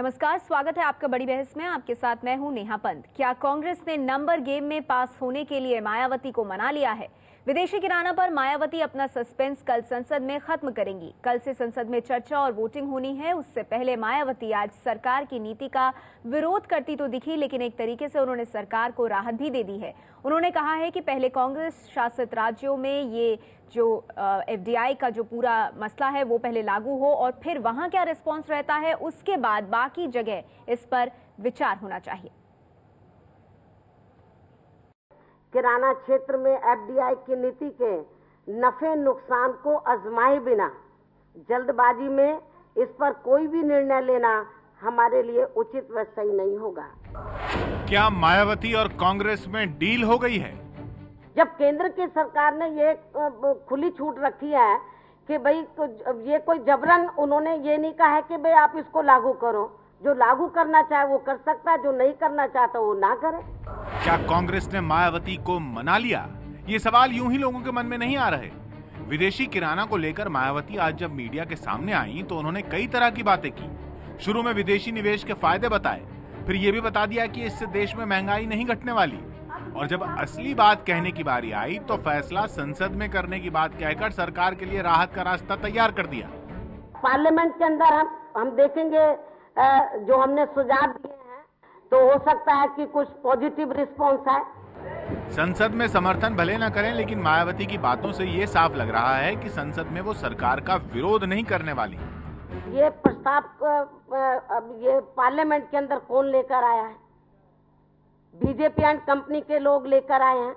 नमस्कार, स्वागत है आपका बड़ी बहस में। आपके साथ मैं हूं नेहा पंत। क्या कांग्रेस ने नंबर गेम में पास होने के लिए मायावती को मना लिया है? विदेशी किराना पर मायावती अपना सस्पेंस कल संसद में खत्म करेंगी। कल से संसद में चर्चा और वोटिंग होनी है। उससे पहले मायावती आज सरकार की नीति का विरोध करती तो दिखी, लेकिन एक तरीके से उन्होंने सरकार को राहत भी दे दी है। उन्होंने कहा है कि पहले कांग्रेस शासित राज्यों में ये जो एफडीआई का जो पूरा मसला है वो पहले लागू हो और फिर वहां क्या रिस्पॉन्स रहता है उसके बाद बाकी जगह इस पर विचार होना चाहिए। किराना क्षेत्र में एफडीआई की नीति के नफे नुकसान को आजमाए बिना जल्दबाजी में इस पर कोई भी निर्णय लेना हमारे लिए उचित व सही नहीं होगा। क्या मायावती और कांग्रेस में डील हो गई है? जब केंद्र की सरकार ने ये खुली छूट रखी है कि भाई ये कोई जबरन, उन्होंने ये नहीं कहा है कि भाई आप इसको लागू करो। जो लागू करना चाहे वो कर सकता है, जो नहीं करना चाहता वो ना करे। क्या कांग्रेस ने मायावती को मना लिया? ये सवाल यूं ही लोगों के मन में नहीं आ रहे। विदेशी किराना को लेकर मायावती आज जब मीडिया के सामने आई तो उन्होंने कई तरह की बातें की। शुरू में विदेशी निवेश के फायदे बताए, फिर ये भी बता दिया कि इससे देश में महंगाई नहीं घटने वाली, और जब असली बात कहने की बारी आई तो फैसला संसद में करने की बात कहकर सरकार के लिए राहत का रास्ता तैयार कर दिया। पार्लियामेंट के अंदर हम देखेंगे जो हमने सुझाव दिए हैं, तो हो सकता है कि कुछ पॉजिटिव रिस्पॉन्स है। संसद में समर्थन भले न करें, लेकिन मायावती की बातों से ये साफ लग रहा है कि संसद में वो सरकार का विरोध नहीं करने वाली। ये प्रस्ताव अब ये पार्लियामेंट के अंदर कौन लेकर आया है? बीजेपी एंड कंपनी के लोग लेकर आए हैं।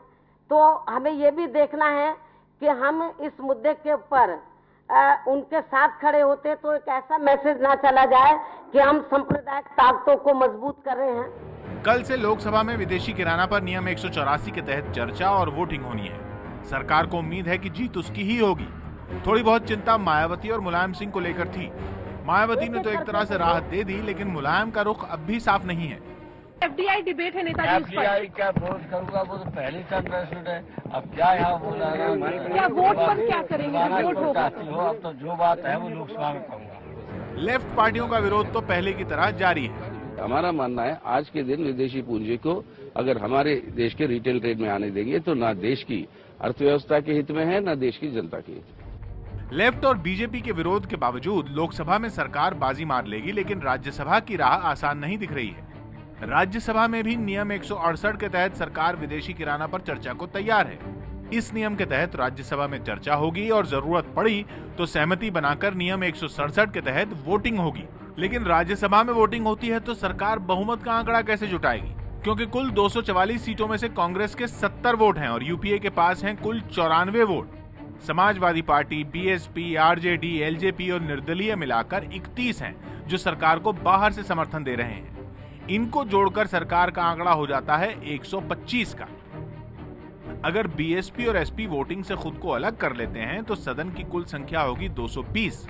तो हमें ये भी देखना है कि हम इस मुद्दे के ऊपर उनके साथ खड़े होते तो एक ऐसा मैसेज ना चला जाए कि हम सांप्रदायिक ताकतों को मजबूत कर रहे हैं। कल से लोकसभा में विदेशी किराना पर नियम 184 के तहत चर्चा और वोटिंग होनी है। सरकार को उम्मीद है कि जीत उसकी ही होगी। थोड़ी बहुत चिंता मायावती और मुलायम सिंह को लेकर थी। मायावती ने तो एक तरह से राहत दे दी, लेकिन मुलायम का रुख अब भी साफ नहीं है। एफडीआई डिबेट है नेताजी, एफडीआई क्या विरोध करूंगा, वो तो पहले से अंडरस्टूड है। अब क्या यहाँ बोला क्या वोट पर क्या करेंगे? वोट होगा। अब तो जो बात है वो लोकसभा में कहूँगा। लेफ्ट पार्टियों का विरोध तो पहले की तरह जारी है। हमारा मानना है आज के दिन विदेशी पूंजी को अगर हमारे देश के रिटेल ट्रेड में आने देंगे तो ना देश की अर्थव्यवस्था के हित में है, ना देश की जनता के हित में। लेफ्ट और बीजेपी के विरोध के बावजूद लोकसभा में सरकार बाजी मार लेगी, लेकिन राज्यसभा की राह आसान नहीं दिख रही है। राज्यसभा में भी नियम 168 के तहत सरकार विदेशी किराना पर चर्चा को तैयार है। इस नियम के तहत राज्यसभा में चर्चा होगी और जरूरत पड़ी तो सहमति बनाकर नियम 167 के तहत वोटिंग होगी। लेकिन राज्यसभा में वोटिंग होती है तो सरकार बहुमत का आंकड़ा कैसे जुटाएगी? क्योंकि कुल 244 सीटों में से कांग्रेस के 70 वोट हैं और यूपीए के पास हैं कुल 94 vote. Samajwadi party, BSP, RJD, LJP और निर्दलीय मिलाकर 31 हैं जो सरकार को बाहर से समर्थन दे रहे हैं। इनको जोड़कर सरकार का आंकड़ा हो जाता है 125 का। अगर बीएसपी और एसपी वोटिंग से खुद को अलग कर लेते हैं तो सदन की कुल संख्या होगी 220।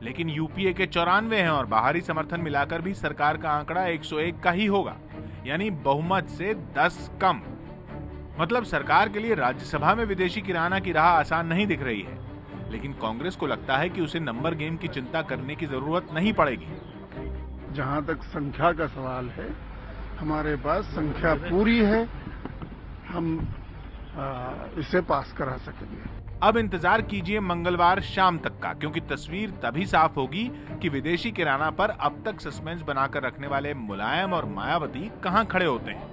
लेकिन यूपीए के 94 हैं और बाहरी समर्थन मिलाकर भी सरकार का आंकड़ा 101 का ही होगा, यानी बहुमत से 10 कम। मतलब सरकार के लिए राज्यसभा में विदेशी किराना की राह आसान नहीं दिख रही है, लेकिन कांग्रेस को लगता है कि उसे नंबर गेम की चिंता करने की जरूरत नहीं पड़ेगी। जहां तक संख्या का सवाल है, हमारे पास संख्या पूरी है, हम इसे पास करा सकेंगे। अब इंतजार कीजिए मंगलवार शाम तक का, क्योंकि तस्वीर तभी साफ होगी कि विदेशी किराना पर अब तक सस्पेंस बनाकर रखने वाले मुलायम और मायावती कहां खड़े होते हैं।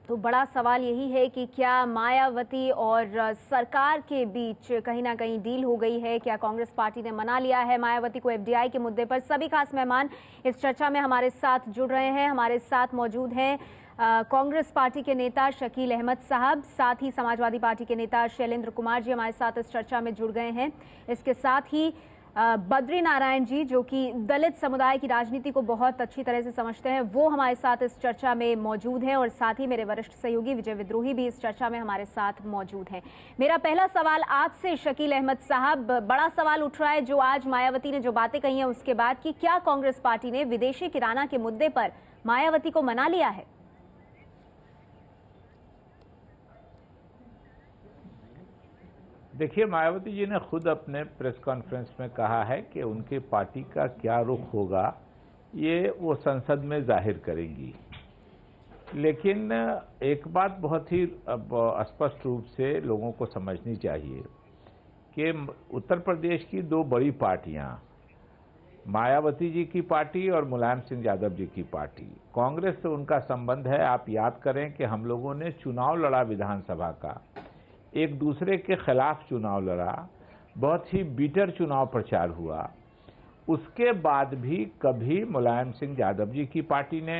तो बड़ा सवाल यही है कि क्या मायावती और सरकार के बीच कहीं ना कहीं डील हो गई है? क्या कांग्रेस पार्टी ने मना लिया है मायावती को एफडीआई के मुद्दे पर? सभी खास मेहमान इस चर्चा में हमारे साथ जुड़ रहे हैं। हमारे साथ मौजूद हैं कांग्रेस पार्टी के नेता शकील अहमद साहब, साथ ही समाजवादी पार्टी के नेता शैलेंद्र कुमार जी हमारे साथ इस चर्चा में जुड़ गए हैं। इसके साथ ही बद्री नारायण जी, जो कि दलित समुदाय की राजनीति को बहुत अच्छी तरह से समझते हैं, वो हमारे साथ इस चर्चा में मौजूद हैं और साथ ही मेरे वरिष्ठ सहयोगी विजय विद्रोही भी इस चर्चा में हमारे साथ मौजूद हैं। मेरा पहला सवाल आपसे शकील अहमद साहब, बड़ा सवाल उठ रहा है जो आज मायावती ने जो बातें कही हैं उसके बाद कि क्या कांग्रेस पार्टी ने विदेशी किराना के मुद्दे पर मायावती को मना लिया है? देखिए, मायावती जी ने खुद अपने प्रेस कॉन्फ्रेंस में कहा है कि उनकी पार्टी का क्या रुख होगा ये वो संसद में जाहिर करेंगी। लेकिन एक बात बहुत ही स्पष्ट रूप से लोगों को समझनी चाहिए कि उत्तर प्रदेश की दो बड़ी पार्टियां, मायावती जी की पार्टी और मुलायम सिंह यादव जी की पार्टी, कांग्रेस से उनका संबंध है। आप याद करें कि हम लोगों ने चुनाव लड़ा, विधानसभा का एक दूसरे के खिलाफ चुनाव लड़ा, बहुत ही बीटर चुनाव प्रचार हुआ। उसके बाद भी कभी मुलायम सिंह यादव जी की पार्टी ने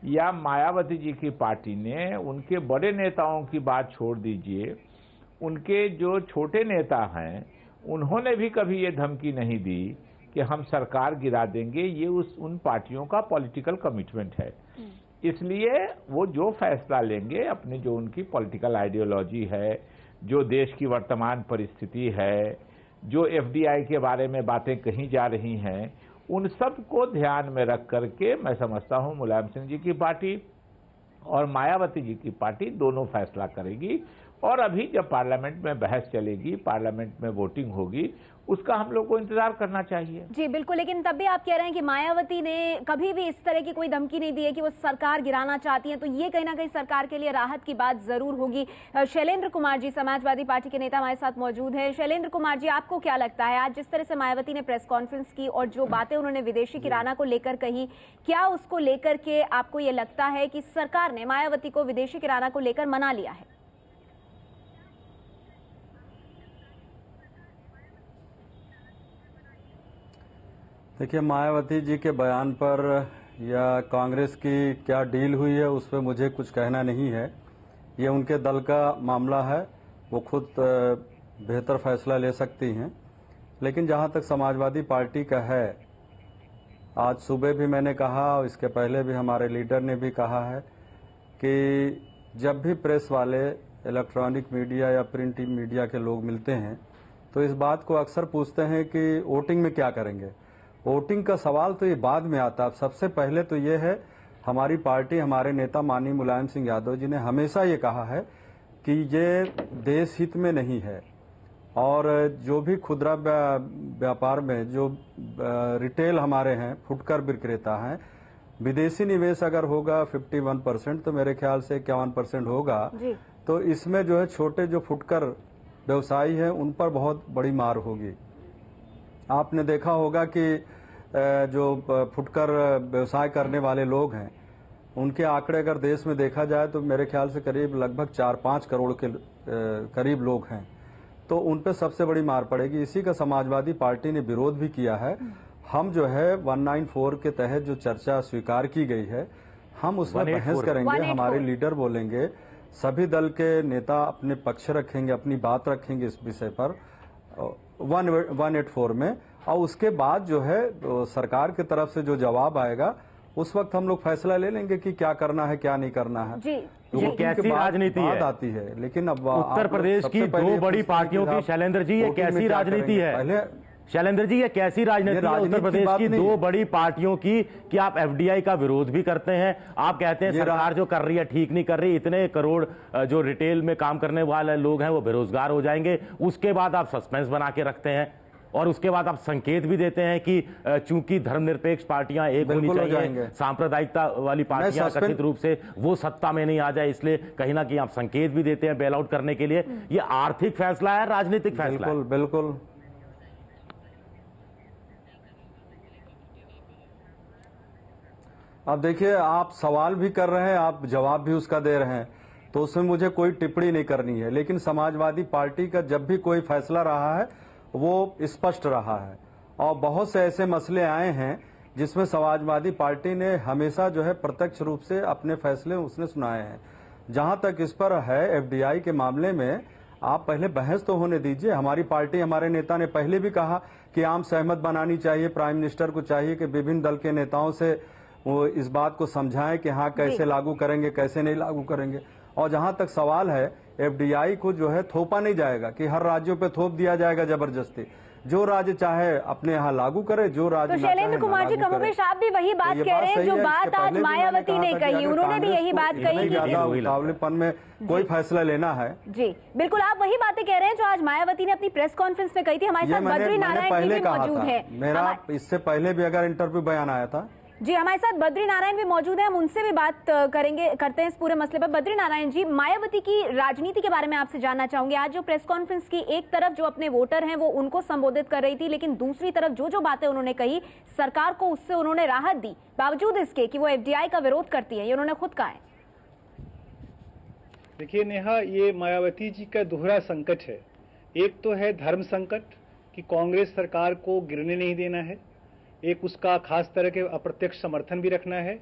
या मायावती जी की पार्टी ने, उनके बड़े नेताओं की बात छोड़ दीजिए, उनके जो छोटे नेता हैं उन्होंने भी कभी ये धमकी नहीं दी कि हम सरकार गिरा देंगे। ये उन पार्टियों का पॉलिटिकल कमिटमेंट है। इसलिए वो जो फैसला लेंगे, अपनी जो उनकी पॉलिटिकल आइडियोलॉजी है, जो देश की वर्तमान परिस्थिति है, जो एफडीआई के बारे में बातें कही जा रही हैं, उन सब को ध्यान में रख करके मैं समझता हूं मुलायम सिंह जी की पार्टी और मायावती जी की पार्टी दोनों फैसला करेगी। और अभी जब पार्लियामेंट में बहस चलेगी, पार्लियामेंट में वोटिंग होगी, उसका हम लोग को इंतजार करना चाहिए। जी बिल्कुल, लेकिन तब भी आप कह रहे हैं कि मायावती ने कभी भी इस तरह की कोई धमकी नहीं दी है कि वो सरकार गिराना चाहती हैं, तो ये कहीं ना कहीं सरकार के लिए राहत की बात जरूर होगी। शैलेंद्र कुमार जी, समाजवादी पार्टी के नेता, हमारे साथ मौजूद हैं। शैलेंद्र कुमार जी, आपको क्या लगता है, आज जिस तरह से मायावती ने प्रेस कॉन्फ्रेंस की और जो बातें उन्होंने विदेशी किराना को लेकर कही, क्या उसको लेकर के आपको ये लगता है कि सरकार ने मायावती को विदेशी किराना को लेकर मना लिया है? देखिए, मायावती जी के बयान पर या कांग्रेस की क्या डील हुई है उस पर मुझे कुछ कहना नहीं है। ये उनके दल का मामला है, वो खुद बेहतर फैसला ले सकती हैं। लेकिन जहां तक समाजवादी पार्टी का है, आज सुबह भी मैंने कहा और इसके पहले भी हमारे लीडर ने भी कहा है कि जब भी प्रेस वाले, इलेक्ट्रॉनिक मीडिया या प्रिंट मीडिया के लोग मिलते हैं तो इस बात को अक्सर पूछते हैं कि वोटिंग में क्या करेंगे। वोटिंग का सवाल तो ये बाद में आता है। सबसे पहले तो ये है, हमारी पार्टी, हमारे नेता माननीय मुलायम सिंह यादव जी ने हमेशा ये कहा है कि ये देश हित में नहीं है और जो भी खुदरा व्यापार में जो रिटेल हमारे हैं, फुटकर विक्रेता हैं, विदेशी निवेश अगर होगा 51% तो मेरे ख्याल से 51% होगा, तो इसमें जो है छोटे जो फुटकर व्यवसायी हैं उन पर बहुत बड़ी मार होगी। आपने देखा होगा कि जो फुटकर व्यवसाय करने वाले लोग हैं उनके आंकड़े अगर देश में देखा जाए तो मेरे ख्याल से करीब लगभग 4-5 करोड़ के करीब लोग हैं, तो उन पे सबसे बड़ी मार पड़ेगी। इसी का समाजवादी पार्टी ने विरोध भी किया है। हम जो है 194 के तहत जो चर्चा स्वीकार की गई है, हम उसमें बहस करेंगे, हमारे लीडर बोलेंगे, सभी दल के नेता अपने पक्ष रखेंगे, अपनी बात रखेंगे इस विषय पर 184 में, और उसके बाद जो है सरकार की तरफ से जो जवाब आएगा उस वक्त हम लोग फैसला ले लेंगे कि क्या करना है क्या नहीं करना है। जी कैसी राजनीति है आती है। लेकिन अब उत्तर प्रदेश की दो बड़ी पार्टियों की, शैलेंद्र जी, ये कैसी राजनीति है? शैलेंद्र जी, ये कैसी राजनीति है उत्तर प्रदेश की दो बड़ी पार्टियों की कि आप एफडीआई का विरोध भी करते हैं, आप कहते हैं सरकार जो कर रही है ठीक नहीं कर रही, इतने करोड़ जो रिटेल में काम करने वाले लोग हैं वो बेरोजगार हो जाएंगे, उसके बाद आप सस्पेंस बना के रखते हैं और उसके बाद आप संकेत भी देते हैं कि चूंकि धर्मनिरपेक्ष पार्टियां एक होनी चाहिए, सांप्रदायिकता वाली पार्टियां कथित रूप से वो सत्ता में नहीं आ जाए, इसलिए कहीं ना कहीं आप संकेत भी देते हैं बेल आउट करने के लिए। ये आर्थिक फैसला है, राजनीतिक फैसला है? बिल्कुल। अब देखिए, आप सवाल भी कर रहे हैं, आप जवाब भी उसका दे रहे हैं, तो उसमें मुझे कोई टिप्पणी नहीं करनी है। लेकिन समाजवादी पार्टी का जब भी कोई फैसला रहा है वो स्पष्ट रहा है और बहुत से ऐसे मसले आए हैं जिसमें समाजवादी पार्टी ने हमेशा जो है प्रत्यक्ष रूप से अपने फैसले उसने सुनाए हैं। जहां तक इस पर है एफडीआई के मामले में, आप पहले बहस तो होने दीजिए। हमारी पार्टी, हमारे नेता ने पहले भी कहा कि आम सहमत बनानी चाहिए, प्राइम मिनिस्टर को चाहिए कि विभिन्न दल के नेताओं से वो इस बात को समझाएं कि हाँ कैसे लागू करेंगे, कैसे नहीं लागू करेंगे। और जहां तक सवाल है, एफडीआई को जो है थोपा नहीं जाएगा कि हर राज्यों पे थोप दिया जाएगा जबरदस्ती। जो राज्य चाहे अपने यहाँ लागू करे, जो राज्य तो शैलेंद्र कुमार जी, कमोबेश आप भी वही बात कह रहे हैं जो बात आज मायावती ने कही, उन्होंने भी यही बात कही कि उतावलेपन में कोई फैसला लेना है। जी बिल्कुल, आप वही बातें कह रहे हैं जो आज मायावती ने अपनी प्रेस कॉन्फ्रेंस में कही थी। हमारे साथ बद्री नारायण जी भी मौजूद है। मेरा इससे पहले भी अगर इंटरव्यू बयान आया था। जी, हमारे साथ बद्री नारायण भी मौजूद हैं, हम उनसे भी बात करते हैं इस पूरे मसले पर। बद्री नारायण जी, मायावती की राजनीति के बारे में आपसे जानना चाहूंगे। आज जो प्रेस कॉन्फ्रेंस की, एक तरफ जो अपने वोटर हैं वो उनको संबोधित कर रही थी, लेकिन दूसरी तरफ जो बातें उन्होंने कही, सरकार को उससे उन्होंने राहत दी, बावजूद इसके कि वो एफडीआई का विरोध करती है, ये उन्होंने खुद कहा है। देखिए नेहा, ये मायावती जी का दोहरा संकट है। एक तो है धर्म संकट कि कांग्रेस सरकार को गिरने नहीं देना है, एक उसका खास तरह के अप्रत्यक्ष समर्थन भी रखना है।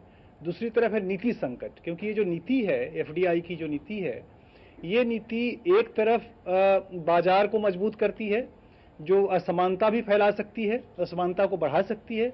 दूसरी तरफ है नीति संकट, क्योंकि ये जो नीति है, एफडीआई की जो नीति है, ये नीति एक तरफ बाजार को मजबूत करती है, जो असमानता भी फैला सकती है, असमानता को बढ़ा सकती है,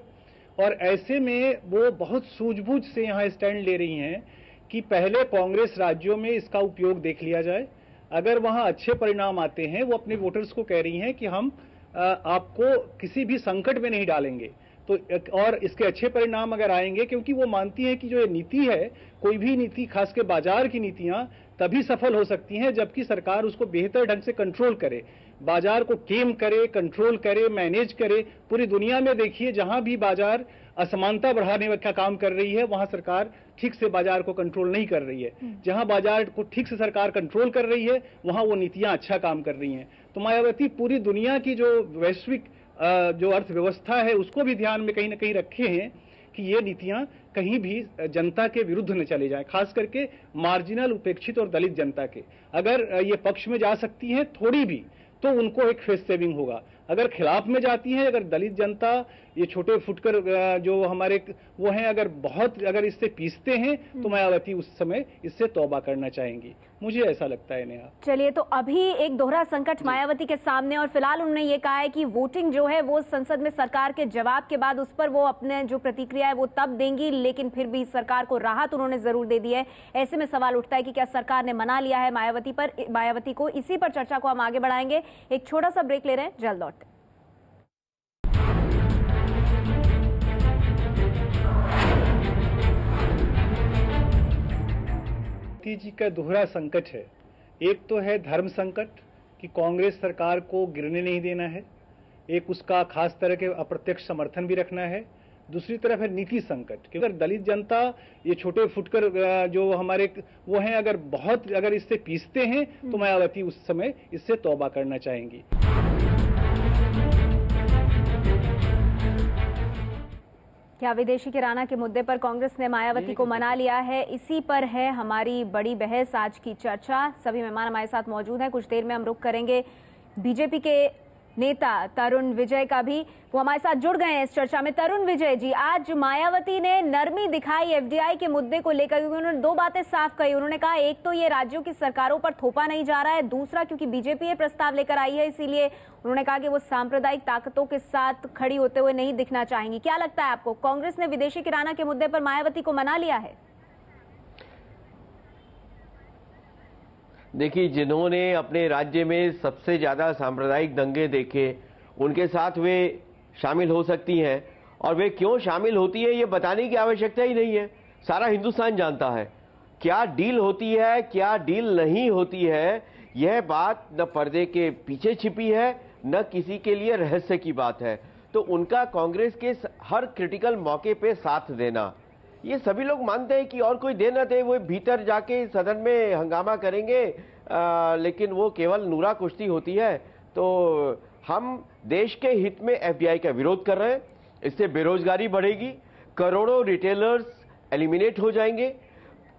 और ऐसे में वो बहुत सूझबूझ से यहाँ स्टैंड ले रही हैं कि पहले कांग्रेस राज्यों में इसका उपयोग देख लिया जाए, अगर वहाँ अच्छे परिणाम आते हैं, वो अपने वोटर्स को कह रही हैं कि हम आपको किसी भी संकट में नहीं डालेंगे, तो और इसके अच्छे परिणाम अगर आएंगे, क्योंकि वो मानती है कि जो ये नीति है, कोई भी नीति, खास के बाजार की नीतियां तभी सफल हो सकती हैं जबकि सरकार उसको बेहतर ढंग से कंट्रोल करे, बाजार को टेम करे, कंट्रोल करे, मैनेज करे। पूरी दुनिया में देखिए, जहां भी बाजार असमानता बढ़ाने का काम कर रही है, वहां सरकार ठीक से बाजार को कंट्रोल नहीं कर रही है। जहां बाजार को ठीक से सरकार कंट्रोल कर रही है, वहां वो नीतियां अच्छा काम कर रही हैं। तो मायावती पूरी दुनिया की जो वैश्विक जो अर्थव्यवस्था है उसको भी ध्यान में कहीं ना कहीं रखे हैं कि ये नीतियां कहीं भी जनता के विरुद्ध न चले जाएं, खास करके मार्जिनल, उपेक्षित और दलित जनता के। अगर ये पक्ष में जा सकती हैं थोड़ी भी, तो उनको एक फेस सेविंग होगा। अगर खिलाफ में जाती हैं, अगर दलित जनता, ये छोटे फुटकर जो हमारे वो हैं, अगर इससे पीसते हैं, तो मायावती उस समय इससे तौबा करना चाहेंगी, मुझे ऐसा लगता है नेहा। चलिए, तो अभी एक दोहरा संकट मायावती के सामने, और फिलहाल उन्होंने ये कहा है कि वोटिंग जो है वो संसद में सरकार के जवाब के बाद उस पर वो अपने जो प्रतिक्रिया है वो तब देंगी, लेकिन फिर भी सरकार को राहत उन्होंने जरूर दे दी है। ऐसे में सवाल उठता है कि क्या सरकार ने मना लिया है मायावती को। इसी पर चर्चा को हम आगे बढ़ाएंगे। एक छोटा सा ब्रेक ले रहे हैं, जल्द लौटते हैं। जी का दोहरा संकट है। एक तो है धर्म संकट कि कांग्रेस सरकार को गिरने नहीं देना है, एक उसका खास तरह के अप्रत्यक्ष समर्थन भी रखना है। दूसरी तरफ है नीति संकट, क्योंकि अगर दलित जनता, ये छोटे फुटकर जो हमारे वो हैं, अगर इससे पीसते हैं, तो मायावती उस समय इससे तौबा करना चाहेंगी। क्या विदेशी किराना के मुद्दे पर कांग्रेस ने मायावती को मना लिया है, इसी पर है हमारी बड़ी बहस, आज की चर्चा। सभी मेहमान हमारे साथ मौजूद हैं। कुछ देर में हम रुख करेंगे बीजेपी के नेता तरुण विजय का भी, वो हमारे साथ जुड़ गए हैं इस चर्चा में। तरुण विजय जी, आज मायावती ने नरमी दिखाई एफडीआई के मुद्दे को लेकर, क्योंकि उन्होंने दो बातें साफ कही। उन्होंने कहा एक तो ये राज्यों की सरकारों पर थोपा नहीं जा रहा है, दूसरा क्योंकि बीजेपी ये प्रस्ताव लेकर आई है, इसीलिए उन्होंने कहा कि वो सांप्रदायिक ताकतों के साथ खड़ी होते हुए नहीं दिखना चाहेंगी। क्या लगता है आपको, कांग्रेस ने विदेशी किराना के मुद्दे पर मायावती को मना लिया है? देखिए, जिन्होंने अपने राज्य में सबसे ज्यादा सांप्रदायिक दंगे देखे, उनके साथ वे शामिल हो सकती हैं, और वे क्यों शामिल होती है ये बताने की आवश्यकता ही नहीं है। सारा हिंदुस्तान जानता है क्या डील होती है, क्या डील नहीं होती है। यह बात न पर्दे के पीछे छिपी है, न किसी के लिए रहस्य की बात है। तो उनका कांग्रेस के हर क्रिटिकल मौके पे साथ देना, ये सभी लोग मानते हैं कि और कोई दे ना दे, वो भीतर जाके सदन में हंगामा करेंगे, लेकिन वो केवल नूरा कुश्ती होती है। तो हम देश के हित में एफडीआई का विरोध कर रहे हैं। इससे बेरोजगारी बढ़ेगी, करोड़ों रिटेलर्स एलिमिनेट हो जाएंगे,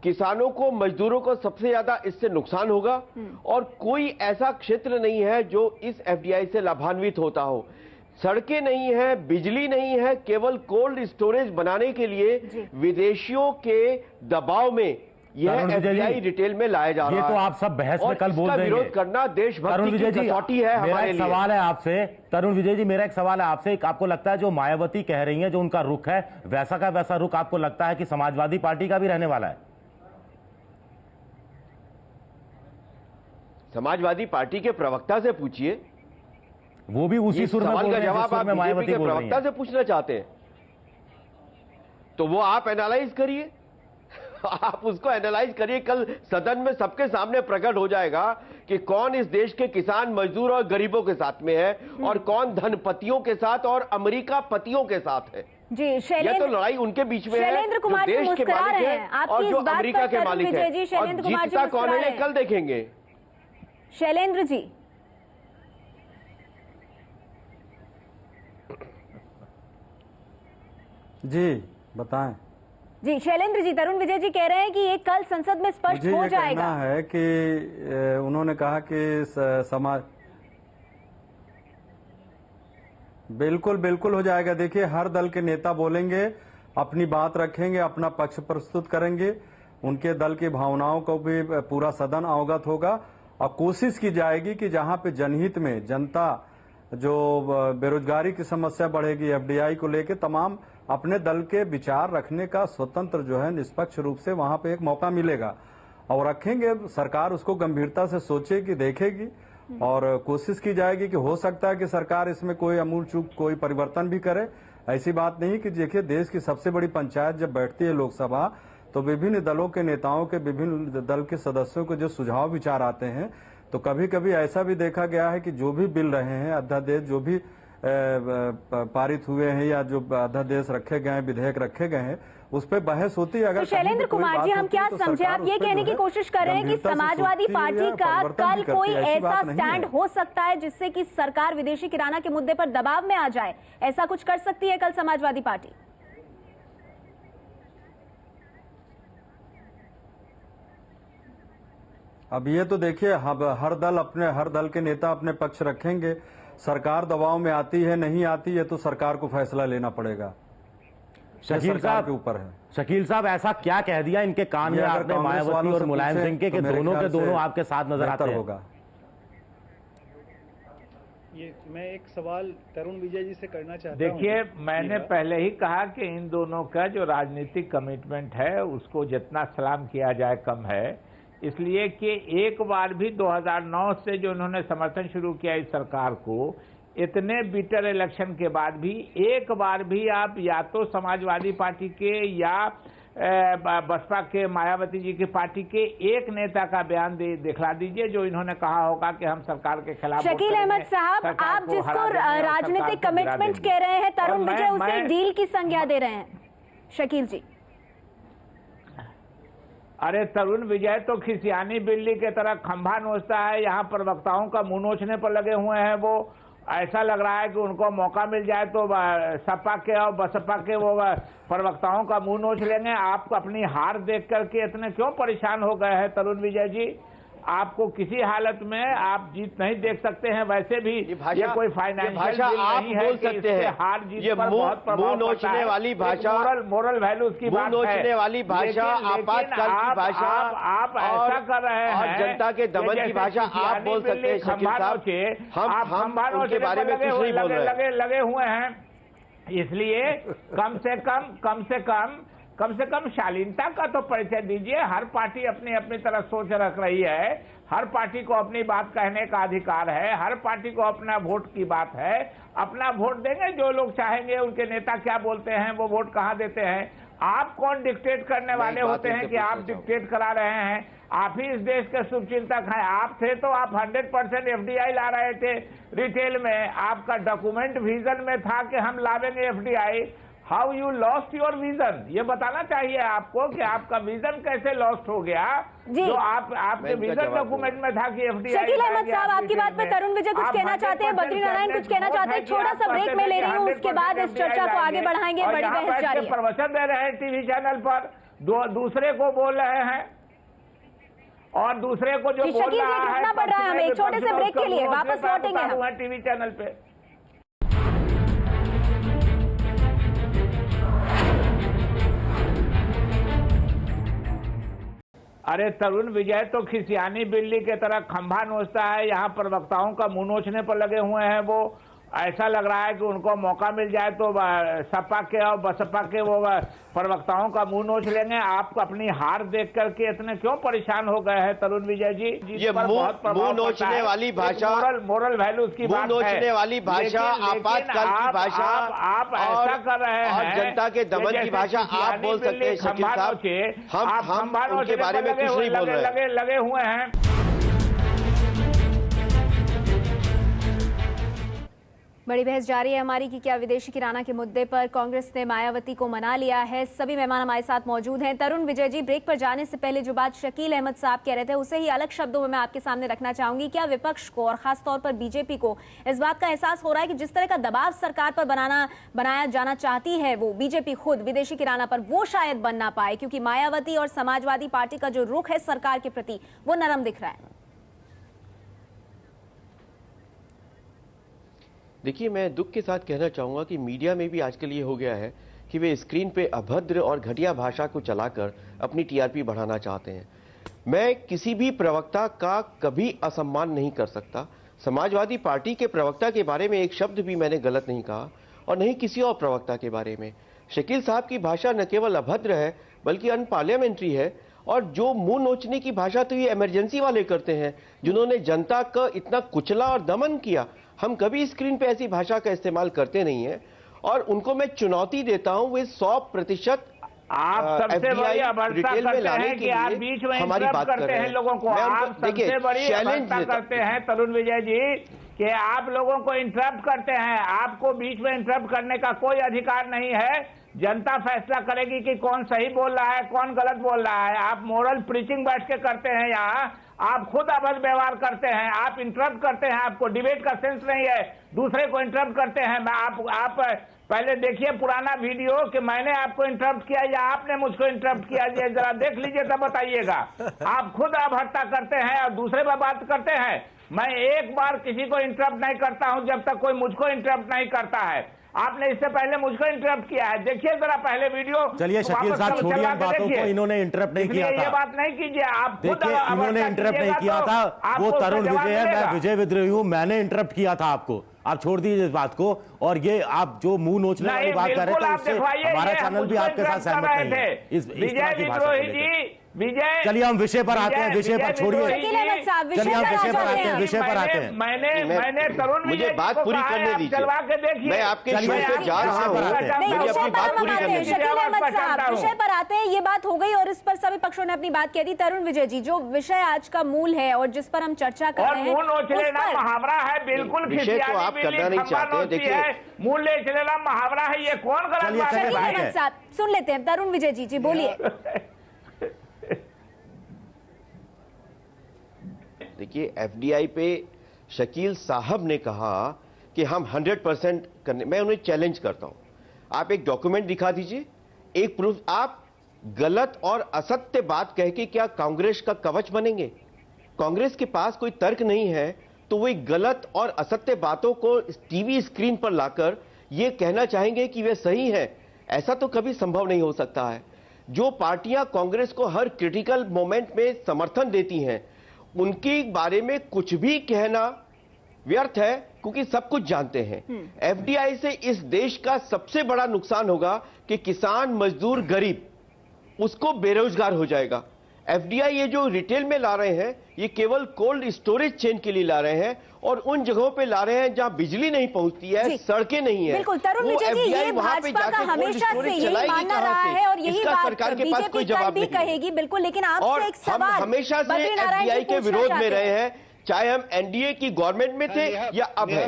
किसानों को, मजदूरों को सबसे ज्यादा इससे नुकसान होगा, और कोई ऐसा क्षेत्र नहीं है जो इस एफडीआई से लाभान्वित होता हो। सड़कें नहीं है, बिजली नहीं है, केवल कोल्ड स्टोरेज बनाने के लिए विदेशियों के दबाव में यह एफडीआई रिटेल में लाया जा रहा है। ये तो आप सब बहस में कल बोल देंगे। विरोध करना देशभक्ति की कसौटी है हमारे लिए। सवाल है आपसे तरुण विजय जी, मेरा एक सवाल है आपसे, आपको लगता है जो मायावती कह रही हैं, जो उनका रुख है, वैसा का वैसा रुख आपको लगता है कि समाजवादी पार्टी का भी रहने वाला है? समाजवादी पार्टी के प्रवक्ता से पूछिए। वो भी उसी सुर में बोल रहे हैं जवाब आप बीजेपी के प्रवक्ता से पूछना चाहते हैं, तो वो आप एनालाइज करिए, आप उसको एनालाइज करिए। कल सदन में सबके सामने प्रकट हो जाएगा कि कौन इस देश के किसान, मजदूर और गरीबों के साथ में है और कौन धनपतियों के साथ और अमेरिका पतियों के साथ है। जी ये तो लड़ाई उनके बीच में है, शैलेंद्र कुमार जो देश के मालिक है और जो अमेरिका के मालिक है। और जीतता कौन है, कल देखेंगे। शैलेंद्र जी, जी बताएं। जी शैलेंद्र जी, तरुण विजय जी कह रहे हैं कि ये कल संसद में स्पष्ट हो जाएगा। कहना है कि उन्होंने कहा कि समाज बिल्कुल हो जाएगा। देखिए, हर दल के नेता बोलेंगे, अपनी बात रखेंगे, अपना पक्ष प्रस्तुत करेंगे, उनके दल की भावनाओं को भी पूरा सदन अवगत होगा और कोशिश की जाएगी कि जहां पे जनहित में जनता जो बेरोजगारी की समस्या बढ़ेगी, एफडीआई को लेकर तमाम अपने दल के विचार रखने का स्वतंत्र जो है निष्पक्ष रूप से वहां पे एक मौका मिलेगा और रखेंगे। सरकार उसको गंभीरता से सोचेगी, देखेगी और कोशिश की जाएगी कि हो सकता है कि सरकार इसमें कोई अमूल चूक, कोई परिवर्तन भी करे। ऐसी बात नहीं कि देखिए, देश की सबसे बड़ी पंचायत जब बैठती है लोकसभा, तो विभिन्न दलों के नेताओं के, विभिन्न दल के सदस्यों के जो सुझाव विचार आते हैं, तो कभी कभी ऐसा भी देखा गया है कि जो भी बिल रहे हैं, अध्यादेश जो भी पारित हुए हैं या जो अध्यादेश रखे गए हैं, विधेयक रखे गए हैं, उस पर बहस होती है। अगर तो शैलेंद्र कुमार जी, हम क्या समझे, आप ये कहने की कोशिश कर रहे हैं कि समाजवादी पार्टी का कल कोई ऐसा स्टैंड हो सकता है जिससे कि सरकार विदेशी किराना के मुद्दे पर दबाव में आ जाए? ऐसा कुछ कर सकती है कल समाजवादी पार्टी? अब ये तो देखिए, हर दल के नेता अपने पक्ष रखेंगे। सरकार दबाव में आती है, नहीं आती है, तो सरकार को फैसला लेना पड़ेगा। शकील साहब के ऊपर है। शकील साहब, ऐसा क्या कह दिया इनके कान में आपने मायावती और मुलायम सिंह के कि दोनों आपके साथ नजर आते होगा? ये मैं एक सवाल तरुण विजय जी से करना चाहता हूं। देखिए, मैंने पहले ही कहा कि इन दोनों का जो राजनीतिक कमिटमेंट है उसको जितना सलाम किया जाए कम है, इसलिए कि एक बार भी 2009 से जो उन्होंने समर्थन शुरू किया इस सरकार को, इतने बिटर इलेक्शन के बाद भी एक बार भी आप या तो समाजवादी पार्टी के या बसपा के मायावती जी की पार्टी के एक नेता का बयान दिखला दीजिए जो इन्होंने कहा होगा कि हम सरकार के खिलाफ। शकील अहमद साहब, आप जिसको राजनीतिक कमिटमेंट कह रहे हैं, तरुण विजय उसे डील की संज्ञा दे रहे हैं। शकील जी, अरे तरुण विजय तो खिसियानी बिल्ली के तरह खंभा नोचता है, यहाँ पर वक्ताओं का मुंह नोचने पर लगे हुए हैं। वो ऐसा लग रहा है कि उनको मौका मिल जाए तो सपा के और बसपा के वो प्रवक्ताओं का मुंह नोच लेंगे। आप अपनी हार देख करके इतने क्यों परेशान हो गए हैं तरुण विजय जी? आपको किसी हालत में आप जीत नहीं देख सकते हैं। वैसे भी ये कोई फाइनेंशियल आप बोल सकते हैं, हार जीत ये पर बहुत प्रभाव नोचने वाली भाषा, मोरल वैल्यूज की बात है, नोचने वाली भाषा, आपातकाल की भाषा, आप ऐसा कर रहे हैं और जनता के दमन की भाषा आप बोल सकते हैं। शकील साहब, हम उनके बारे में कुछ नहीं बोल रहे, लगे हुए हैं। इसलिए कम से कम शालीनता का तो परिचय दीजिए। हर पार्टी अपनी अपनी तरह सोच रख रही है, हर पार्टी को अपनी बात कहने का अधिकार है, हर पार्टी को अपना वोट की बात है। अपना वोट देंगे, जो लोग चाहेंगे, उनके नेता क्या बोलते हैं वो वोट कहाँ देते हैं। आप कौन डिक्टेट करने वाले होते हैं कि आप डिक्टेट करा रहे हैं? आप ही इस देश के शुभचिंतक हैं। आप थे तो आप 100% एफडीआई ला रहे थे रिटेल में। आपका डॉक्यूमेंट विजन में था कि हम लावेंगे FDI. How you lost your vision, ये बताना चाहिए आपको कि आपका विजन कैसे लॉस्ट हो गया, जो आपके विजन डॉक्यूमेंट में था कि एफडीआई। शकील अहमद साहब, आपकी बात पे तरुण विजय कुछ कहना चाहते हैं, बद्री नारायण कुछ कहना चाहते हैं। छोटा सा ब्रेक में ले रही हूँ, उसके बाद इस चर्चा को आगे बढ़ाएंगे। बड़ी बहस जारी है। प्रवचन दे रहे हैं टीवी चैनल पर, दूसरे को बोल रहे हैं और दूसरे को जो बोल रहा है पड़ रहा है। हमें छोटे से ब्रेक के लिए वापस लौटेंगे हम टीवी चैनल पे। अरे तरुण विजय तो खिसियानी बिल्ली के तरह खंभा नोचता है, यहाँ पर वक्ताओं का मुंह नोचने पर लगे हुए हैं। वो ऐसा लग रहा है कि उनको मौका मिल जाए तो सपा के और बसपा के वो प्रवक्ताओं का मुंह नोच लेंगे। आप अपनी हार देख करके इतने क्यों परेशान हो गए हैं तरुण विजय जी? ये मुंह नोचने वाली भाषा, मोरल वैल्यूज की बात है, मुंह नोचने वाली भाषा, आपातकाल की भाषा, आप ऐसा कर रहे हैं और जनता के दमन की भाषा आप बोल सकते हैं शकील साहब। हम उनके बारे में कुछ नहीं बोल रहे हैं। लगे हुए हैं। बड़ी बहस जारी है हमारी कि क्या विदेशी किराना के मुद्दे पर कांग्रेस ने मायावती को मना लिया है। सभी मेहमान हमारे साथ मौजूद हैं। तरुण विजय जी, ब्रेक पर जाने से पहले जो बात शकील अहमद साहब कह रहे थे उसे ही अलग शब्दों में मैं आपके सामने रखना चाहूंगी। क्या विपक्ष को और खासतौर पर बीजेपी को इस बात का एहसास हो रहा है कि जिस तरह का दबाव सरकार पर बनाया जाना चाहती है वो बीजेपी खुद विदेशी किराना पर वो शायद बन ना पाए, क्योंकि मायावती और समाजवादी पार्टी का जो रुख है सरकार के प्रति वो नरम दिख रहा है? देखिए, मैं दुख के साथ कहना चाहूंगा कि मीडिया में भी आजकल ये हो गया है कि वे स्क्रीन पे अभद्र और घटिया भाषा को चलाकर अपनी टीआरपी बढ़ाना चाहते हैं। मैं किसी भी प्रवक्ता का कभी असम्मान नहीं कर सकता। समाजवादी पार्टी के प्रवक्ता के बारे में एक शब्द भी मैंने गलत नहीं कहा और नहीं किसी और प्रवक्ता के बारे में। शकील साहब की भाषा न केवल अभद्र है बल्कि अनपार्लियामेंट्री है, और जो मुंह नोचने की भाषा तो ये इमरजेंसी वाले करते हैं जिन्होंने जनता का इतना कुचला और दमन किया। हम कभी स्क्रीन पे ऐसी भाषा का इस्तेमाल करते नहीं है और उनको मैं चुनौती देता हूं वे 100% आप सबसे बड़ी अभद्रता करते हैं कि आप बीच में इंटरप्ट करते हैं लोगों को। आप सबसे बड़ी अभद्रता करते हैं तरुण विजय जी कि आप लोगों को इंटरप्ट करते हैं। आपको बीच में इंटरप्ट करने का कोई अधिकार नहीं है। जनता फैसला करेगी कि कौन सही बोल रहा है कौन गलत बोल रहा है। आप मोरल प्रीचिंग बैठ के करते हैं यहाँ, आप खुद अभद्र व्यवहार करते हैं, आप इंटरप्ट करते हैं, आपको डिबेट का सेंस नहीं है, दूसरे को इंटरप्ट करते हैं। आप पहले देखिए पुराना वीडियो कि मैंने आपको इंटरप्ट किया या आपने मुझको इंटरप्ट किया, ये जरा देख लीजिए तब बताइएगा। आप खुद अभद्रता करते हैं और दूसरे पर बात करते हैं। मैं एक बार किसी को इंटरप्ट नहीं करता हूं जब तक कोई मुझको इंटरप्ट नहीं करता है। आपने इससे पहले मुझको इंटरप्ट किया है, देखिए जरा पहले वीडियो। चलिए शकील साहब, छोड़िए हम बातों को। इन्होंने इंटरप्ट नहीं किया था, ये बात नहीं कीजिए आप। देखिए इन्होंने इंटरप्ट नहीं किया था, वो तरुण विजय है, मैं विजय विद्रोही हूं। मैंने इंटरप्ट किया था आपको, आप छोड़ दीजिए इस बात को। और ये आप जो मुंह नोचने वाली बात कर रहे थे उससे हमारा चैनल भी आपके साथ सहमत नहीं है। इस तरह की भाषा को लेकर विजय, चलिए हम विषय पर आते हैं, विषय पर छोड़िए, चलिए हम विषय पर आते हैं, विषय पर आते हैं। मैंने तरुण मुझे बात पूरी करने दीजिए, मैं आपके शो पे जा रहा हूं, मुझे अपनी बात पूरी करने दीजिए। शकील अहमद साहब, विषय पर आते हैं। ये बात हो गई और इस पर सभी पक्षों ने अपनी बात कह दी। तरुण विजय जी, जो विषय आज का मूल है और जिस पर हम चर्चा कर रहे हैं, मुहावरा है, बिल्कुल विषय तो आप करना नहीं चाहते। देखिए मूल ले चलेला मुहावरा है, ये कौन गलत बात है? शकील अहमद साहब सुन लेते हैं। तरुण विजय जी, जी बोलिए। देखिए, एफडीआई पे शकील साहब ने कहा कि हम 100% करने, मैं उन्हें चैलेंज करता हूं। आप एक डॉक्यूमेंट दिखा दीजिए, एक प्रूफ। आप गलत और असत्य बात कह के क्या कांग्रेस का कवच बनेंगे? कांग्रेस के पास कोई तर्क नहीं है तो वे गलत और असत्य बातों को टीवी स्क्रीन पर लाकर ये कहना चाहेंगे कि वे सही हैं। ऐसा तो कभी संभव नहीं हो सकता है। जो पार्टियां कांग्रेस को हर क्रिटिकल मोमेंट में समर्थन देती हैं उनके बारे में कुछ भी कहना व्यर्थ है, क्योंकि सब कुछ जानते हैं। एफडीआई से इस देश का सबसे बड़ा नुकसान होगा कि किसान, मजदूर, गरीब उसको बेरोजगार हो जाएगा। एफडीआई ये जो रिटेल में ला रहे हैं ये केवल कोल्ड स्टोरेज चेन के लिए ला रहे हैं और उन जगहों पे ला रहे हैं जहां बिजली नहीं पहुंचती है, सड़कें नहीं है। बिल्कुल तरुण विजय जी, ये भाजपा का हमेशा से यही मानना रहा है और यही बात सरकार के पास कोई जवाब भी कहेगी। बिल्कुल, लेकिन आपसे एक सवाल, हम हमेशा से एफडीआई के विरोध में रहे हैं, चाहे हम एनडीए की गवर्नमेंट में थे या अब है।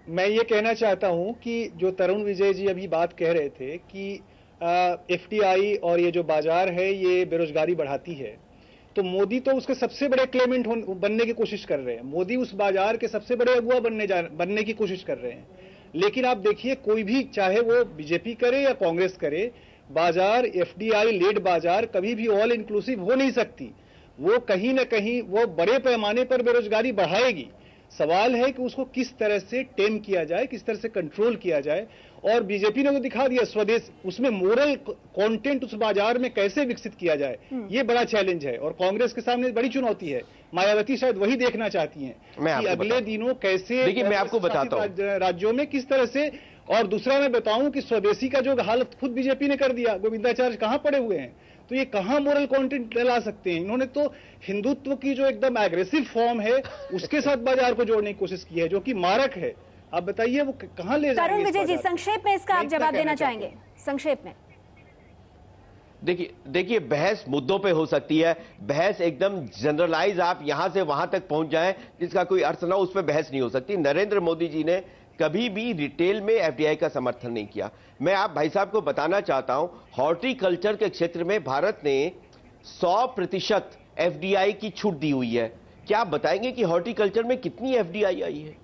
मैं ये कहना चाहता हूं कि जो तरुण विजय जी अभी बात कह रहे थे कि एफडीआई और ये जो बाजार है ये बेरोजगारी बढ़ाती है, तो मोदी तो उसके सबसे बड़े क्लेमेंट बनने की कोशिश कर रहे हैं। मोदी उस बाजार के सबसे बड़े अगुआ बनने की कोशिश कर रहे हैं। लेकिन आप देखिए, कोई भी, चाहे वो बीजेपी करे या कांग्रेस करे, बाजार, एफडीआई लेड बाजार कभी भी ऑल इंक्लूसिव हो नहीं सकती। वो कहीं ना कहीं वो बड़े पैमाने पर बेरोजगारी बढ़ाएगी। सवाल है कि उसको किस तरह से टेम किया जाए, किस तरह से कंट्रोल किया जाए। और बीजेपी ने तो दिखा दिया स्वदेश, उसमें मोरल कंटेंट उस बाजार में कैसे विकसित किया जाए, ये बड़ा चैलेंज है और कांग्रेस के सामने बड़ी चुनौती है। मायावती शायद वही देखना चाहती हैं कि अगले दिनों कैसे, देखिए मैं आपको बताता हूँ राज्यों में किस तरह से। और दूसरा मैं बताऊं कि स्वदेशी का जो हालत खुद बीजेपी ने कर दिया, गोविंदाचार्य कहां पड़े हुए हैं, तो ये कहां मोरल कंटेंट ला सकते हैं। इन्होंने तो हिंदुत्व की जो एकदम एग्रेसिव फॉर्म है उसके साथ बाजार को जोड़ने की कोशिश की है, जो कि मारक है। आप बताइए वो कहां ले जाएंगे। तरुण विजय जी, संक्षेप में इसका आप जवाब देना चाहेंगे? संक्षेप में देखिए बहस मुद्दों पे हो सकती है, बहस एकदम जनरलाइज आप यहां से वहां तक पहुंच जाएं जिसका कोई अर्थ ना, उस पर बहस नहीं हो सकती। नरेंद्र मोदी जी ने कभी भी रिटेल में एफडीआई का समर्थन नहीं किया। मैं आप भाई साहब को बताना चाहता हूं, हॉर्टिकल्चर के क्षेत्र में भारत ने 100% एफडीआई की छूट दी हुई है। क्या आप बताएंगे कि हॉर्टिकल्चर में कितनी एफडीआई आई है?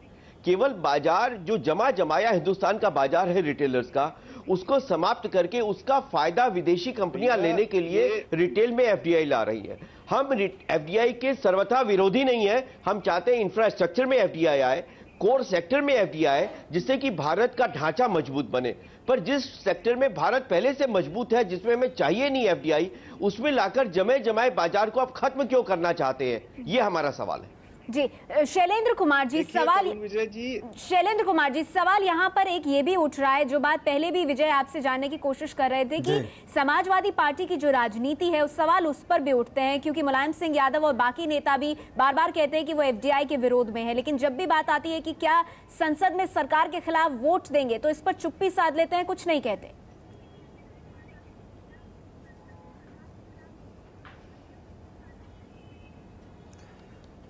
केवल बाजार जो जमाया हिंदुस्तान का बाजार है रिटेलर्स का, उसको समाप्त करके उसका फायदा विदेशी कंपनियां लेने के लिए रिटेल में एफडीआई ला रही है। हम एफडीआई के सर्वथा विरोधी नहीं है, हम चाहते हैं इंफ्रास्ट्रक्चर में एफडीआई आए, कोर सेक्टर में एफडीआई आए, जिससे कि भारत का ढांचा मजबूत बने। पर जिस सेक्टर में भारत पहले से मजबूत है, जिसमें हमें चाहिए नहीं एफडीआई, उसमें लाकर जमाए बाजार को आप खत्म क्यों करना चाहते हैं, ये हमारा सवाल है। जी शैलेंद्र कुमार जी, शैलेंद्र कुमार जी, सवाल यहाँ पर एक ये भी उठ रहा है, जो बात पहले भी विजय आपसे जानने की कोशिश कर रहे थे कि समाजवादी पार्टी की जो राजनीति है उस सवाल उस पर भी उठते हैं, क्योंकि मुलायम सिंह यादव और बाकी नेता भी बार बार कहते हैं कि वो एफडीआई के विरोध में है, लेकिन जब भी बात आती है कि क्या संसद में सरकार के खिलाफ वोट देंगे तो इस पर चुप्पी साध लेते हैं, कुछ नहीं कहते।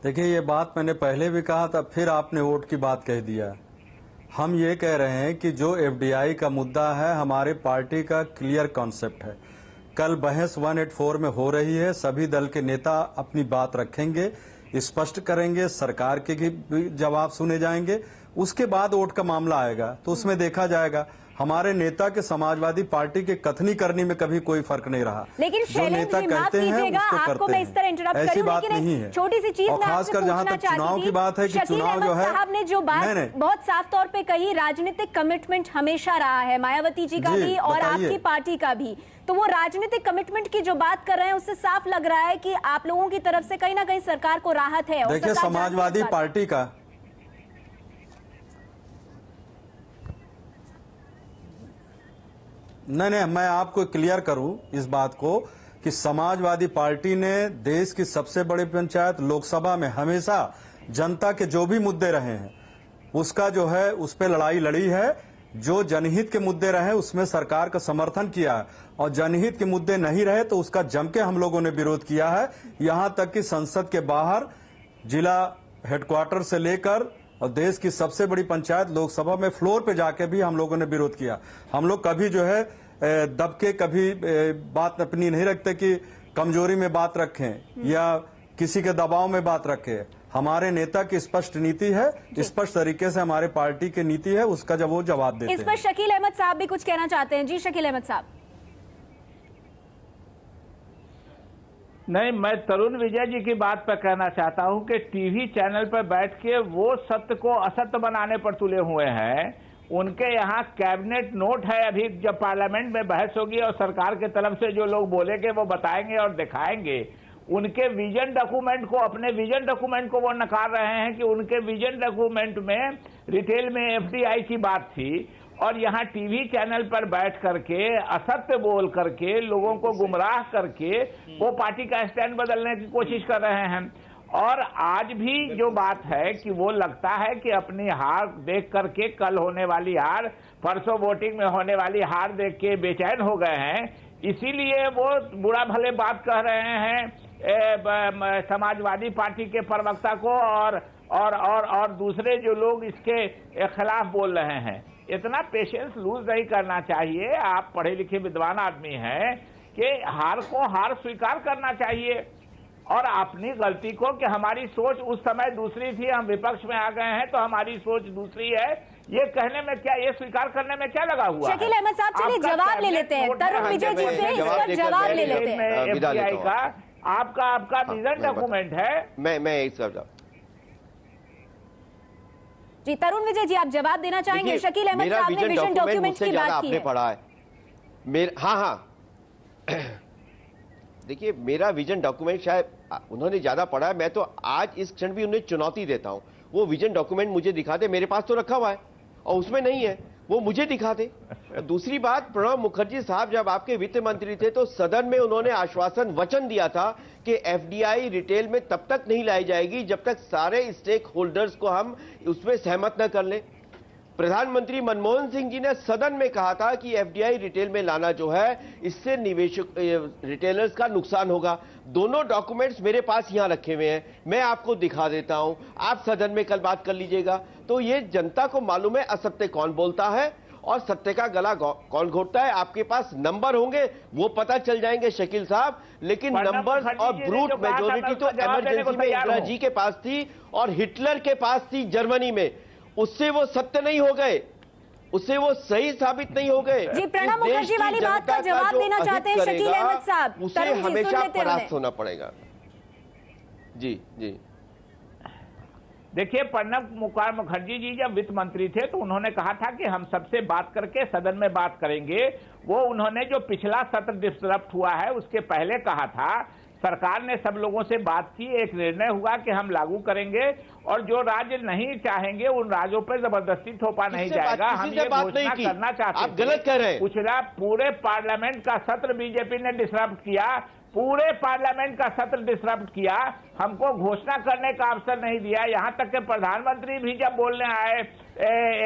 देखिए, ये बात मैंने पहले भी कहा था, फिर आपने वोट की बात कह दिया। हम ये कह रहे हैं कि जो एफडीआई का मुद्दा है हमारे पार्टी का क्लियर कॉन्सेप्ट है। कल बहस 184 में हो रही है, सभी दल के नेता अपनी बात रखेंगे, स्पष्ट करेंगे, सरकार के भी जवाब सुने जाएंगे, उसके बाद वोट का मामला आएगा तो उसमें देखा जाएगा। हमारे नेता के समाजवादी पार्टी के कथनी करनी में कभी कोई फर्क नहीं रहा। लेकिन जो नेता कहते हैं उसको करते हैं, ऐसी बात नहीं है। छोटी सी चीज, और खासकर जहां तक चुनाव की बात है कि चुनाव जो है, साहब ने जो बात बहुत साफ तौर पे कही, राजनीतिक कमिटमेंट हमेशा रहा है मायावती जी का भी और आपकी पार्टी का भी, तो वो राजनीतिक कमिटमेंट की जो बात कर रहे हैं उससे साफ लग रहा है कि आप लोगों की तरफ से कहीं ना कहीं सरकार को राहत है। देखिए, समाजवादी पार्टी का नहीं, मैं आपको क्लियर करूं इस बात को कि समाजवादी पार्टी ने देश की सबसे बड़ी पंचायत लोकसभा में हमेशा जनता के जो भी मुद्दे रहे हैं उसका जो है उस पर लड़ाई लड़ी है। जो जनहित के मुद्दे रहे उसमें सरकार का समर्थन किया है, और जनहित के मुद्दे नहीं रहे तो उसका जम के हम लोगों ने विरोध किया है। यहां तक कि संसद के बाहर जिला हेडक्वार्टर से लेकर और देश की सबसे बड़ी पंचायत लोकसभा में फ्लोर पे जाके भी हम लोगों ने विरोध किया। हम लोग कभी जो है दब के कभी बात अपनी नहीं रखते कि कमजोरी में बात रखें या किसी के दबाव में बात रखें। हमारे नेता की स्पष्ट नीति है, स्पष्ट तरीके से हमारे पार्टी की नीति है, उसका जब वो जवाब देते हैं। इस पर शकील अहमद साहब भी कुछ कहना चाहते हैं। जी शकील अहमद साहब। नहीं, मैं तरुण विजय जी की बात पर कहना चाहता हूं कि टीवी चैनल पर बैठ के वो सत्य को असत्य बनाने पर तुले हुए हैं। उनके यहाँ कैबिनेट नोट है, अभी जब पार्लियामेंट में बहस होगी और सरकार के तरफ से जो लोग बोलेंगे वो बताएंगे और दिखाएंगे। उनके विजन डॉक्यूमेंट को, अपने विजन डॉक्यूमेंट को वो नकार रहे हैं कि उनके विजन डॉक्यूमेंट में रिटेल में एफडीआई की बात थी, और यहाँ टीवी चैनल पर बैठ करके असत्य बोल करके लोगों को गुमराह करके वो पार्टी का स्टैंड बदलने की कोशिश कर रहे हैं। और आज भी जो बात है कि वो लगता है कि अपनी हार देख करके, कल होने वाली हार, परसों वोटिंग में होने वाली हार देख के बेचैन हो गए हैं, इसीलिए वो बुरा भले बात कह रहे हैं समाजवादी पार्टी के प्रवक्ता को और दूसरे जो लोग इसके खिलाफ बोल रहे हैं। इतना पेशेंस लूज नहीं करना चाहिए। आप पढ़े लिखे विद्वान आदमी हैं कि हार को हार स्वीकार करना चाहिए, और अपनी गलती को कि हमारी सोच उस समय दूसरी थी, हम विपक्ष में आ गए हैं तो हमारी सोच दूसरी है, ये कहने में क्या, ये स्वीकार करने में क्या लगा हुआ है? शकील अहमद साहब, चलिए जवाब ले लेते हैं तरुण विजय जी से, इस पर जवाब ले लेते हैं। एफडीआई का आपका विजन डॉक्यूमेंट है। मैं इसका जी तरुण विजय जी, आप जवाब देना चाहेंगे? शकील अहमद साहब ने विजन डॉक्यूमेंट की बात की है। पढ़ा है हाँ, देखिए मेरा विजन डॉक्यूमेंट शायद उन्होंने ज्यादा पढ़ा है। मैं तो आज इस क्षण भी उन्हें चुनौती देता हूं, वो विजन डॉक्यूमेंट मुझे दिखा दे, मेरे पास तो रखा हुआ है और उसमें नहीं है, वो मुझे दिखा दे। दूसरी बात, प्रणब मुखर्जी साहब जब आपके वित्त मंत्री थे तो सदन में उन्होंने आश्वासन वचन दिया था कि एफडीआई रिटेल में तब तक नहीं लाई जाएगी जब तक सारे स्टेक होल्डर्स को हम उसमें सहमत न कर लें। प्रधानमंत्री मनमोहन सिंह जी ने सदन में कहा था कि एफडीआई रिटेल में लाना जो है इससे निवेशक रिटेलर्स का नुकसान होगा। दोनों डॉक्यूमेंट्स मेरे पास यहां रखे हुए हैं, मैं आपको दिखा देता हूं, आप सदन में कल बात कर लीजिएगा। तो ये जनता को मालूम है असत्य कौन बोलता है और सत्य का गला कौन घोटता है। आपके पास नंबर होंगे वो पता चल जाएंगे शकील साहब, लेकिन नंबर और ब्रूट मेजोरिटी तो इमरजेंसी में इंदिरा जी के पास थी और हिटलर के पास थी जर्मनी में। उससे वो सत्य नहीं हो गए, उससे वो सही साबित नहीं हो गए। जी, प्रणब मुखर्जी वाली बात का जवाब देना चाहते हैं शकील अहमद साहब, उसे हमेशा परास्त होना पड़ेगा। जी जी, देखिए, प्रणब मुखर्जी जी जब वित्त मंत्री थे तो उन्होंने कहा था कि हम सबसे बात करके सदन में बात करेंगे। वो उन्होंने जो पिछला सत्र डिस्टर्ब हुआ है उसके पहले कहा था, सरकार ने सब लोगों से बात की, एक निर्णय हुआ कि हम लागू करेंगे और जो राज्य नहीं चाहेंगे उन राज्यों पर जबरदस्ती थोपा नहीं जाएगा। हम ये घोषणा करना चाहते हैं। आप गलत कह रहे हैं। पिछला पूरे पार्लियामेंट का सत्र बीजेपी ने डिस्टर्ब किया, पूरे पार्लियामेंट का सत्र डिस्टर्ब किया, हमको घोषणा करने का अवसर नहीं दिया। यहां तक कि प्रधानमंत्री भी जब बोलने आए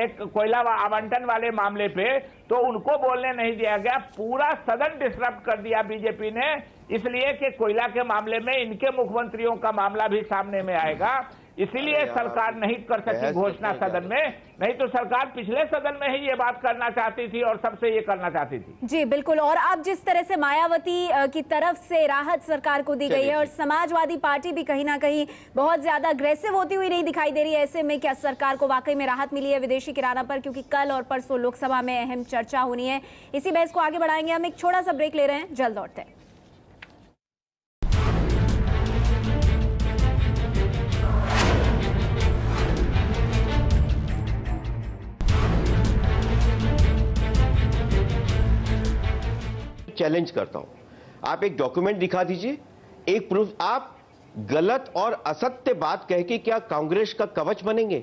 एक कोयला आवंटन वाले मामले पे तो उनको बोलने नहीं दिया गया। पूरा सदन डिस्टर्ब कर दिया बीजेपी ने, इसलिए कि कोयला के मामले में इनके मुख्यमंत्रियों का मामला भी सामने में आएगा, इसलिए सरकार नहीं कर सकी घोषणा सदन में। नहीं तो सरकार पिछले सदन में ही ये बात करना चाहती थी और सबसे ये करना चाहती थी। जी बिल्कुल। और अब जिस तरह से मायावती की तरफ से राहत सरकार को दी गई है और समाजवादी पार्टी भी कहीं ना कहीं बहुत ज्यादा अग्रेसिव होती हुई नहीं दिखाई दे रही है, ऐसे में क्या सरकार को वाकई में राहत मिली है विदेशी किराना पर? क्योंकि कल और परसों लोकसभा में अहम चर्चा होनी है। इसी बहस को आगे बढ़ाएंगे। हम एक छोटा सा ब्रेक ले रहे हैं, जल्द लौटते हैं। चैलेंज करता हूं, आप एक डॉक्यूमेंट दिखा दीजिए, एक प्रूफ। आप गलत और असत्य बात कह के क्या कांग्रेस का कवच बनेंगे?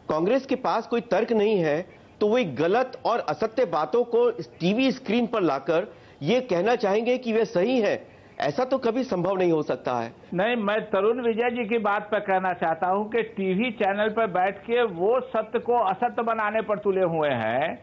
कांग्रेस के पास कोई तर्क नहीं है तो वो गलत और असत्य बातों को टीवी स्क्रीन पर लाकर ये कहना चाहेंगे कि वे सही है। ऐसा तो कभी संभव नहीं हो सकता है। नहीं, मैं तरुण विजय जी की बात पर कहना चाहता हूं कि टीवी चैनल पर बैठ के वो सत्य को असत्य बनाने पर तुले हुए हैं।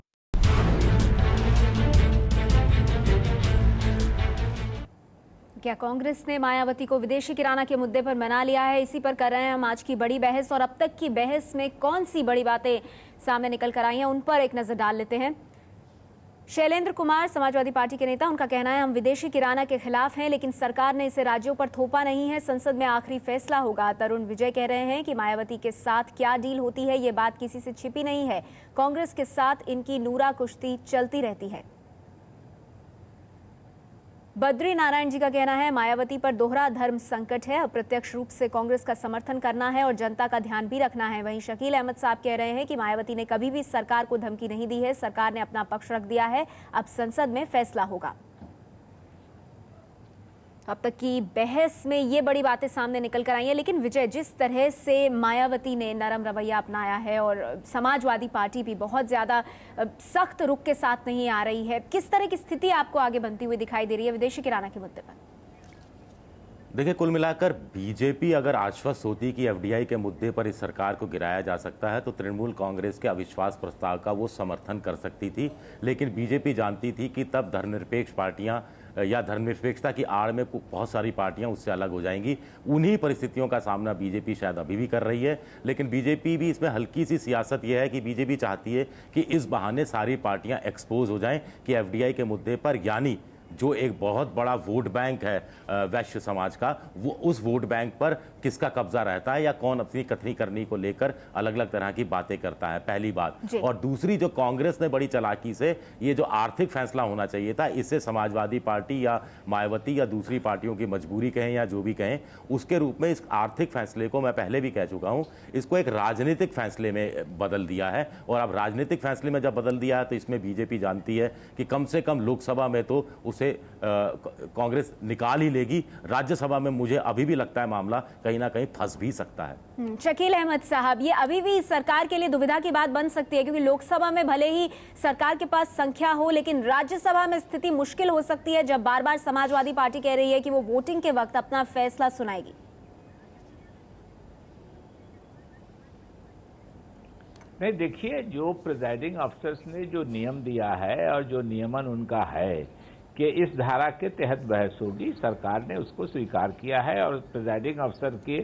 क्या कांग्रेस ने मायावती को विदेशी किराना के मुद्दे पर मना लिया है? इसी पर कर रहे हैं हम आज की बड़ी बहस। और अब तक की बहस में कौन सी बड़ी बातें सामने निकल कर आई हैं, उन पर एक नजर डाल लेते हैं। शैलेंद्र कुमार समाजवादी पार्टी के नेता, उनका कहना है हम विदेशी किराना के खिलाफ हैं लेकिन सरकार ने इसे राज्यों पर थोपा नहीं है, संसद में आखिरी फैसला होगा। तरुण विजय कह रहे हैं कि मायावती के साथ क्या डील होती है ये बात किसी से छिपी नहीं है, कांग्रेस के साथ इनकी नूरा कुश्ती चलती रहती है। बद्री नारायण जी का कहना है मायावती पर दोहरा धर्म संकट है, अप्रत्यक्ष रूप से कांग्रेस का समर्थन करना है और जनता का ध्यान भी रखना है। वहीं शकील अहमद साहब कह रहे हैं कि मायावती ने कभी भी सरकार को धमकी नहीं दी है, सरकार ने अपना पक्ष रख दिया है, अब संसद में फैसला होगा। अब तक की बहस में ये बड़ी बातें सामने निकल कर आई हैं। लेकिन विजय, जिस तरह से मायावती ने नरम रवैया अपनाया है और समाजवादी पार्टी भी बहुत ज्यादा सख्त रुख के साथ नहीं आ रही है, किस तरह की स्थिति आपको आगे बनती हुई दिखाई दे रही है विदेशी किराना के मुद्दे पर? देखिए, कुल मिलाकर बीजेपी अगर आश्वस्त होती कि एफडीआई के मुद्दे पर इस सरकार को गिराया जा सकता है तो तृणमूल कांग्रेस के अविश्वास प्रस्ताव का वो समर्थन कर सकती थी। लेकिन बीजेपी जानती थी कि तब धर्मनिरपेक्ष पार्टियां या धर्मनिरपेक्षता की आड़ में बहुत सारी पार्टियां उससे अलग हो जाएंगी। उन्हीं परिस्थितियों का सामना बीजेपी शायद अभी भी कर रही है। लेकिन बीजेपी भी इसमें हल्की सी सियासत यह है कि बीजेपी चाहती है कि इस बहाने सारी पार्टियां एक्सपोज हो जाएं कि एफडीआई के मुद्दे पर, यानी जो एक बहुत बड़ा वोट बैंक है वैश्य समाज का, वो उस वोट बैंक पर किसका कब्जा रहता है या कौन अपनी कथनी करनी को लेकर अलग अलग तरह की बातें करता है, पहली बात। और दूसरी, जो कांग्रेस ने बड़ी चालाकी से ये जो आर्थिक फैसला होना चाहिए था, इससे समाजवादी पार्टी या मायावती या दूसरी पार्टियों की मजबूरी कहें या जो भी कहें, उसके रूप में इस आर्थिक फैसले को, मैं पहले भी कह चुका हूं, इसको एक राजनीतिक फैसले में बदल दिया है। और अब राजनीतिक फैसले में जब बदल दिया है तो इसमें बीजेपी जानती है कि कम से कम लोकसभा में तो उस उसे कांग्रेस निकाल ही लेगी। राज्यसभा में मुझे अभी भी लगता है मामला कहीं ना कहीं फंस भी सकता है। शकील अहमद साहब, ये अभी भी सरकार के लिए दुविधा की बात बन सकती है, क्योंकि लोकसभा में भले ही सरकार के पास संख्या हो, लेकिन राज्यसभा में स्थिति मुश्किल हो सकती है, जब बार बार समाजवादी पार्टी कह रही है कि वो वोटिंग के वक्त अपना फैसला सुनाएगी। नहीं, देखिए, जो प्रिजाइडिंग अफसर्स ने जो नियम दिया है और जो नियमन उनका है कि इस धारा के तहत बहस होगी, सरकार ने उसको स्वीकार किया है और प्रिजाइडिंग अफसर के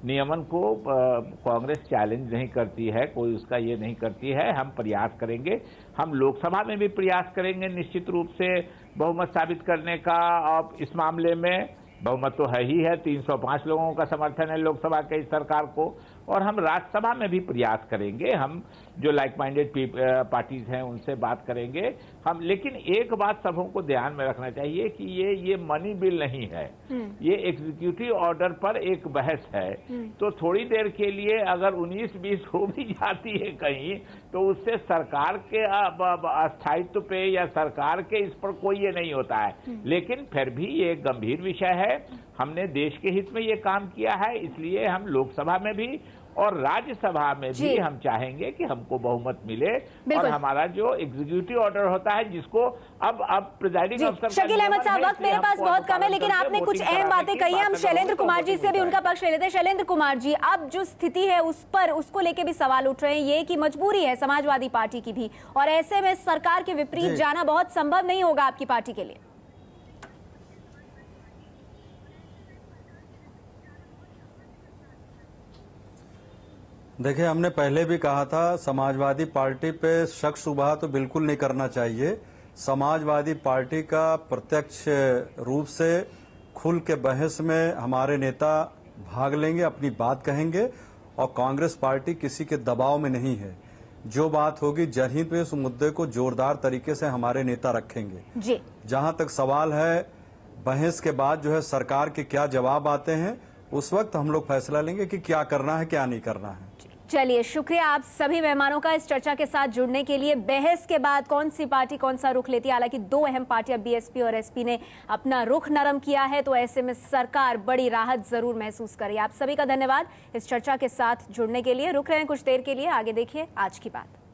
नियमन को कांग्रेस चैलेंज नहीं करती है, कोई उसका ये नहीं करती है। हम प्रयास करेंगे, हम लोकसभा में भी प्रयास करेंगे निश्चित रूप से बहुमत साबित करने का। और इस मामले में बहुमत तो है ही है, 305 लोगों का समर्थन है लोकसभा के इस सरकार को, और हम राज्यसभा में भी प्रयास करेंगे। हम जो लाइक माइंडेड पार्टीज हैं उनसे बात करेंगे हम। लेकिन एक बात सबों को ध्यान में रखना चाहिए कि ये मनी बिल नहीं है, ये एग्जीक्यूटिव ऑर्डर पर एक बहस है। तो थोड़ी देर के लिए अगर 19-20 हो भी जाती है कहीं, तो उससे सरकार के स्थायित्व पे या सरकार के इस पर कोई ये नहीं होता है। लेकिन फिर भी ये एक गंभीर विषय है, हमने देश के हित में ये काम किया है, इसलिए हम लोकसभा में भी और राज्यसभा में भी हम चाहेंगे कि हमको बहुमत मिले और हमारा जो एग्जीक्यूटिव ऑर्डर होता है जिसको अब प्रिजाइडिंग अफसर। शकील अहमद साहब, वक्त मेरे पास बहुत कम है, लेकिन आपने कुछ अहम बातें कही हैं। हम शैलेंद्र कुमार जी से भी उनका पक्ष ले लेते हैं। शैलेंद्र कुमार जी, अब जो स्थिति है उसको लेके भी सवाल उठ रहे हैं, ये कि मजबूरी है समाजवादी पार्टी की भी, और ऐसे में सरकार के विपरीत जाना बहुत संभव नहीं होगा आपकी पार्टी के लिए। देखिए, हमने पहले भी कहा था समाजवादी पार्टी पे शक शुबहा तो बिल्कुल नहीं करना चाहिए। समाजवादी पार्टी का प्रत्यक्ष रूप से खुल के बहस में हमारे नेता भाग लेंगे, अपनी बात कहेंगे, और कांग्रेस पार्टी किसी के दबाव में नहीं है। जो बात होगी जनहित में, उस मुद्दे को जोरदार तरीके से हमारे नेता रखेंगे जी। जहां तक सवाल है बहस के बाद जो है सरकार के क्या जवाब आते हैं, उस वक्त हम लोग फैसला लेंगे कि क्या करना है क्या नहीं करना है। चलिए, शुक्रिया आप सभी मेहमानों का इस चर्चा के साथ जुड़ने के लिए। बहस के बाद कौन सी पार्टी कौन सा रुख लेती है, हालांकि दो अहम पार्टियां बीएसपी और एसपी ने अपना रुख नरम किया है, तो ऐसे में सरकार बड़ी राहत जरूर महसूस करे। आप सभी का धन्यवाद इस चर्चा के साथ जुड़ने के लिए। रुक रहे हैं कुछ देर के लिए, आगे देखिए आज की बात।